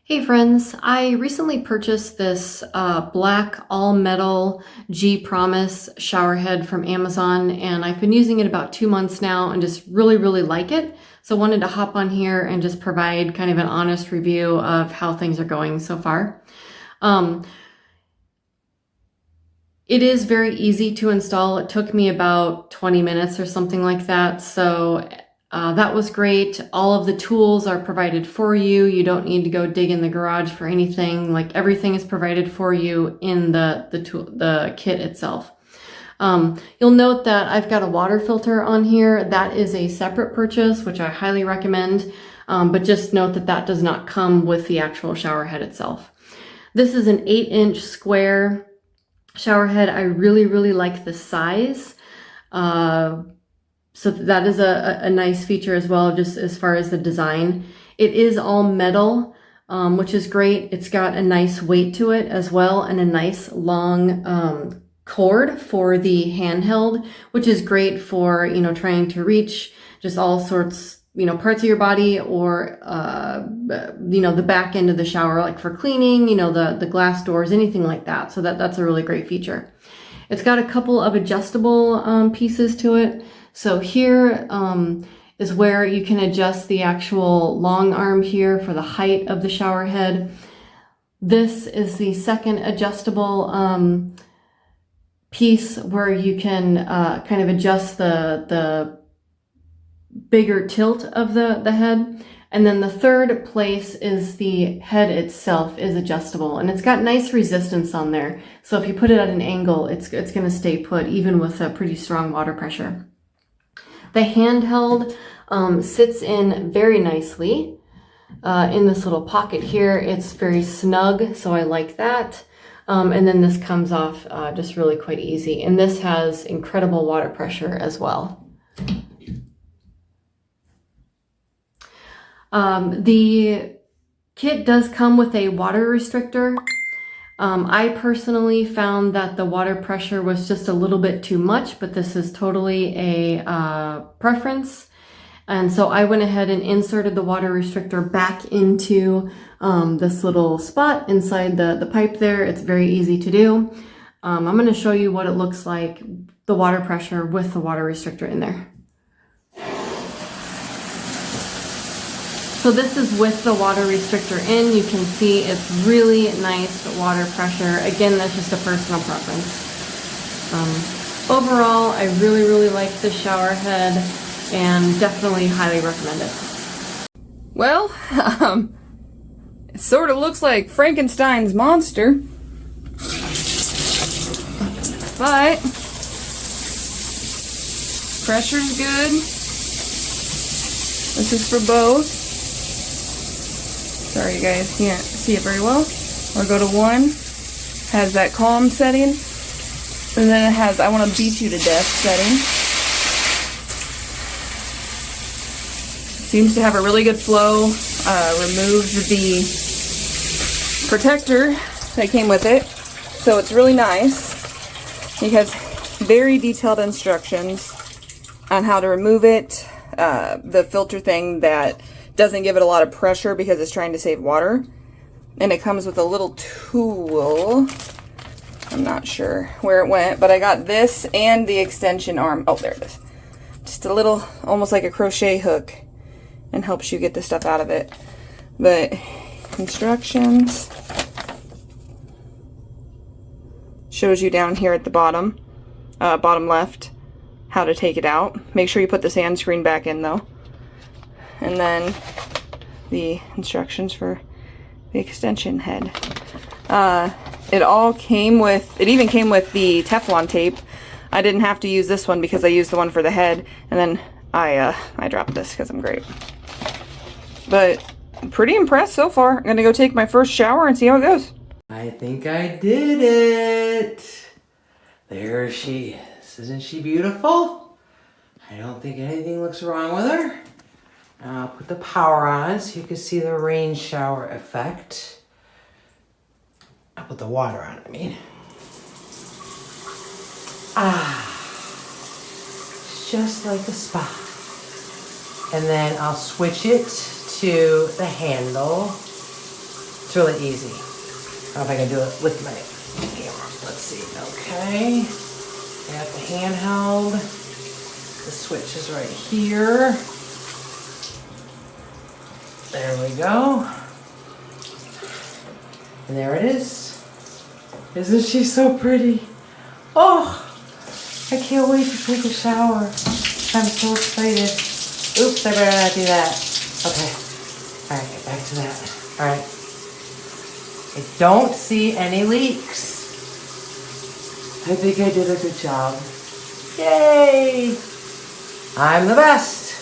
Hey friends, I recently purchased this black all-metal G Promise shower head from Amazon, and I've been using it about 2 months now and just really like it. So I wanted to hop on here and just provide kind of an honest review of how things are going so far. It is very easy to install. It took me about 20 minutes or something like that. So that was great. All of the tools are provided for you. You don't need to go dig in the garage for anything. Like everything is provided for you in the kit itself. You'll note that I've got a water filter on here. That is a separate purchase, which I highly recommend. But just note that that does not come with the actual shower head itself. This is an 8-inch square shower head. I really like the size. So that is a nice feature as well, just as far as the design. It is all metal, which is great. It's got a nice weight to it as well, and a nice long cord for the handheld, which is great for, trying to reach just all sorts, parts of your body, or, the back end of the shower, like for cleaning, the glass doors, anything like that. So that's a really great feature. It's got a couple of adjustable pieces to it. So here is where you can adjust the actual long arm here for the height of the shower head. This is the second adjustable piece where you can kind of adjust the bigger tilt of the head. And then the third place is the head itself is adjustable, and it's got nice resistance on there. So if you put it at an angle, it's going to stay put even with a pretty strong water pressure. The handheld sits in very nicely in this little pocket here. It's very snug, so I like that. And then this comes off just really quite easy. And this has incredible water pressure as well. The kit does come with a water restrictor. I personally found that the water pressure was just a little bit too much, but this is totally a preference. And so I went ahead and inserted the water restrictor back into this little spot inside the pipe there. It's very easy to do. I'm going to show you what it looks like, the water pressure with the water restrictor in there. So this is with the water restrictor in. You can see it's really nice water pressure. Again, that's just a personal preference. Overall, I really like the shower head and definitely highly recommend it. Well, it sort of looks like Frankenstein's monster, but pressure's good. This is for both. Sorry you guys can't see it very well. I'll go to 1, has that calm setting, and then it has I want to beat you to death setting. Seems to have a really good flow. Removed the protector that came with it, so it's really nice. It has very detailed instructions on how to remove it. The filter thing that doesn't give it a lot of pressure because it's trying to save water. And it comes with a little tool. I'm not sure where it went, but I got this and the extension arm. Oh, there it is. Just a little, almost like a crochet hook, and helps you get the stuff out of it. But instructions shows you down here at the bottom, bottom left, how to take it out. Make sure you put the sand screen back in though. And then the instructions for the extension head. It even came with the Teflon tape. I didn't have to use this one because I used the one for the head, and then I dropped this because I'm great. But I'm pretty impressed so far. I'm gonna go take my first shower and see how it goes. I think I did it. There she is. Isn't she beautiful? I don't think anything looks wrong with her. I'll put the power on so you can see the rain shower effect. I'll put the water on, I mean. Just like a spa. And then I'll switch it to the handle. It's really easy. I don't know if I can do it with my camera. Let's see. Okay. I got the handheld. The switch is right here. There we go. And there it is. Isn't she so pretty? Oh, I can't wait to take a shower. I'm so excited. Oops, I better not do that. Okay. All right, get back to that. All right. I don't see any leaks. I think I did a good job. Yay! I'm the best.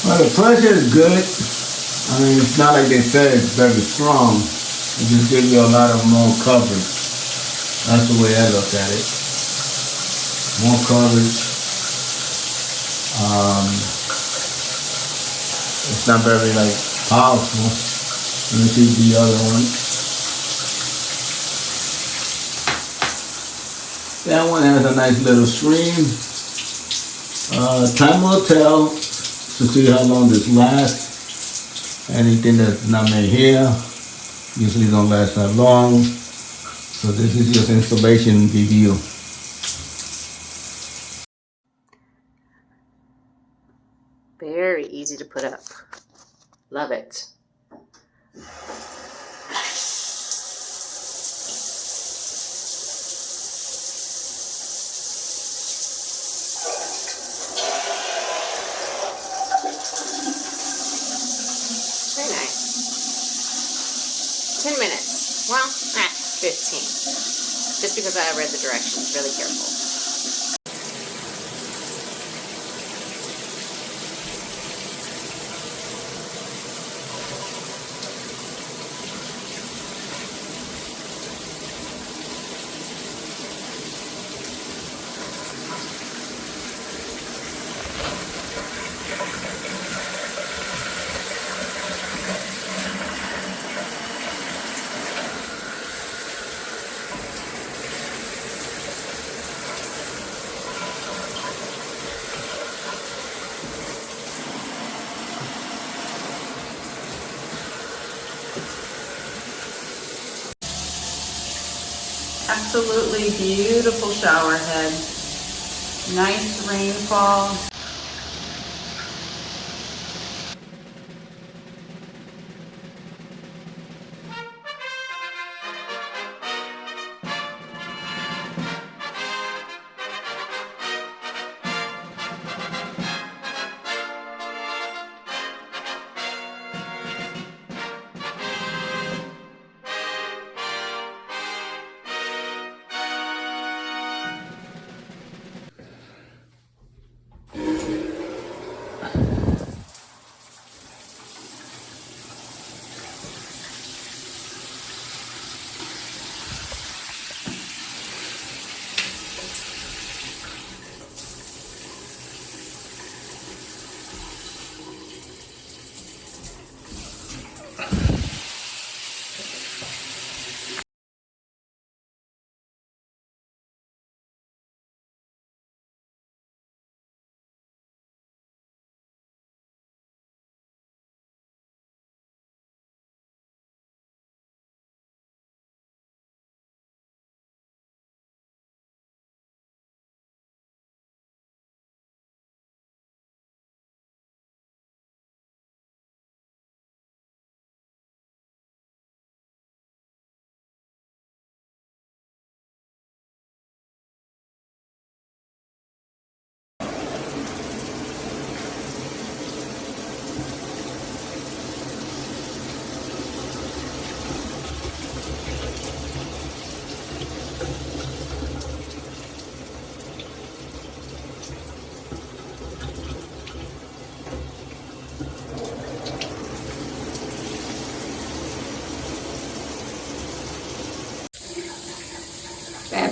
Well, the pressure is good. I mean, it's not like they said it's very strong. It just gives you a lot of more coverage. That's the way I look at it. More coverage. It's not very like powerful. Let me see the other one. That one has a nice little stream. Time will tell to see how long this lasts. Anything that's not made here usually don't last that long. So this is just installation review. Very easy to put up. Love it. Very nice. 10 minutes. Well, 15. Just because I read the directions really careful. Absolutely beautiful shower head. Nice rainfall.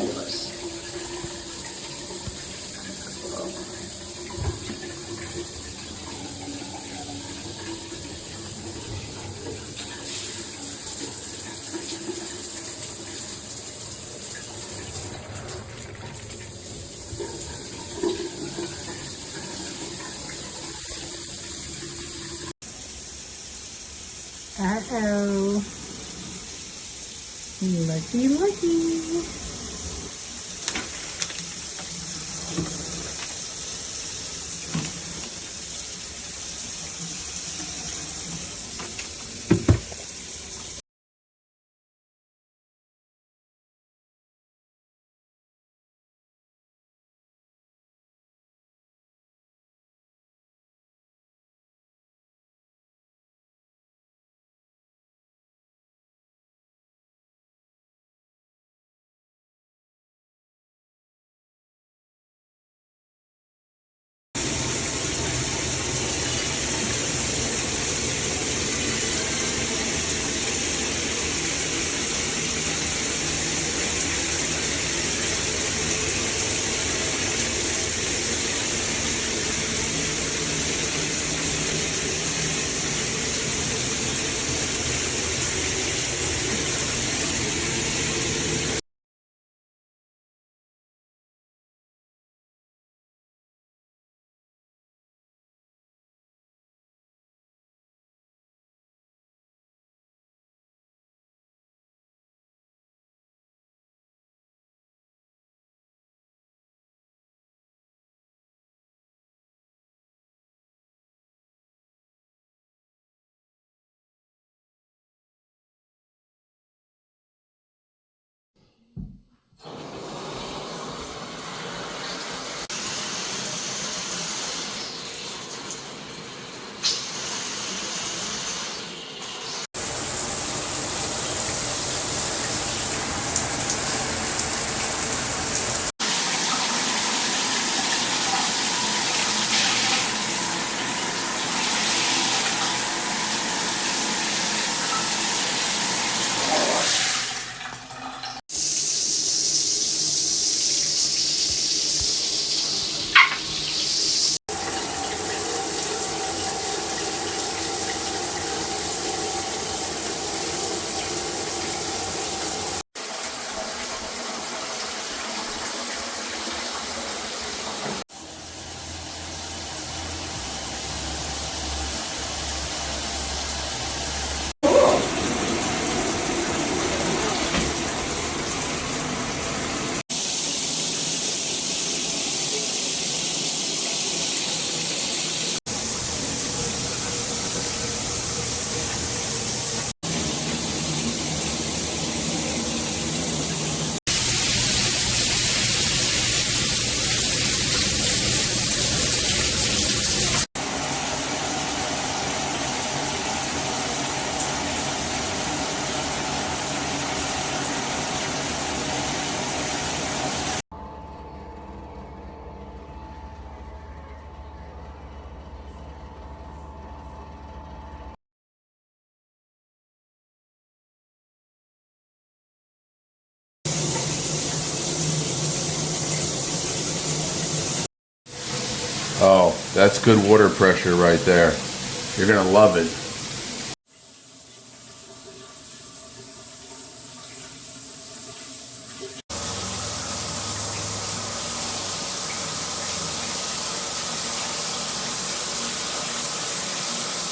fabulous. Uh-oh. Looky, looky. Oh, that's good water pressure right there. You're gonna love it.